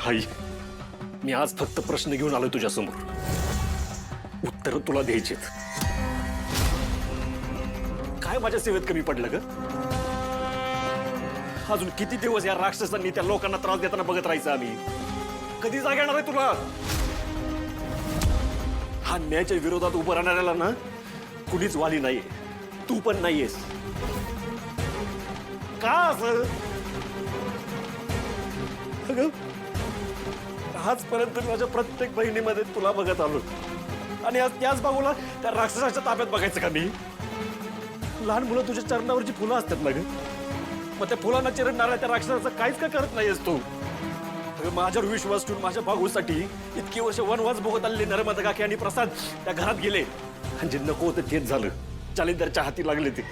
आई, मी आज फक्त प्रश्न घेऊन आलोय तुझ्या समोर. उत्तर तुला द्यायचेत. काय माझ्या सेवेत कमी पडलं ग? अजून किती दिवस या राक्षसांनी त्या लोकांना त्रास देताना बघत राहायचं आम्ही? कधी जाग येणार आहे तुला? हा न्यायाच्या विरोधात उभं राहणाऱ्याला ना कुणीच वाली नाहीये. तू पण नाहीयेस. का असं? अगं, आजपर्यंत माझ्या प्रत्येक बहिणीमध्ये तुला बघत आलो आणि आज त्याच बाजूला त्या राक्षसाच्या ताब्यात बघायचं का मी? लहान मुलं तुझ्या चरणावरची फुलं असतात ना ग, मग त्या फुलांना चिरडणाऱ्या त्या राक्षसाचं काहीच का करत नाहीयेस तू? अगं, माझ्यावर विश्वास ठेवून माझ्या भाऊसाठी इतकी वर्ष वनवास भोगत आलेले नर्मदा काकी आणि प्रसाद त्या घरात गेले आणि जे नको होतं तेच झालं. जालिंदरच्या हाती लागले ते.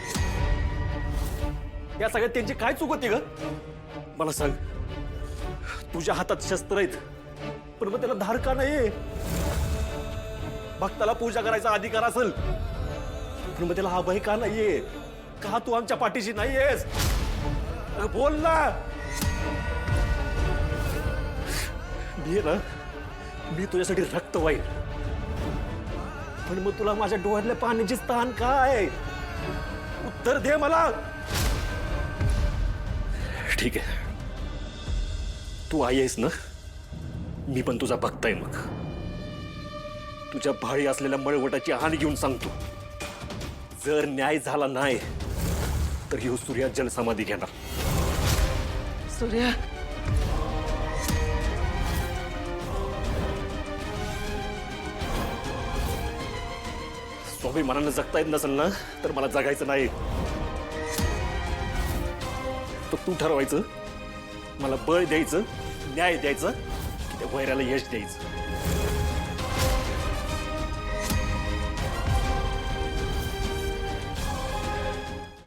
या सगळ्यात त्यांची काय चूक होती ग? मला सांग. तुझ्या हातात शस्त्र आहेत पण मग त्याला धार का नाहीये? भक्ताला पूजा करायचा अधिकार असेल पण मग त्याला अभय का नाहीये? का तू आमच्या पाठीशी नाहीयेस? बोल ना. मी ना, मी तुझ्यासाठी रक्त वाईन पण मग तुला माझ्या डोळ्यातल्या पाण्याची स्थान काय? उत्तर दे मला. ठीक आहे, तू आई आहेस ना, मी पण तुझा भक्त आहे. मग तुझ्या भाळी असलेल्या मळवटाची हानी घेऊन सांगतो, जर न्याय झाला नाही तर ह्यो सूर्या जलसमाधी घेणार. सूर्या, स्वाभिमानानं जगता येत नसेल ना तर मला जगायचं नाही. तर तू ठरवायचं, मला बळ द्यायचं, न्याय द्यायचं की त्या वैराला यश द्यायचं.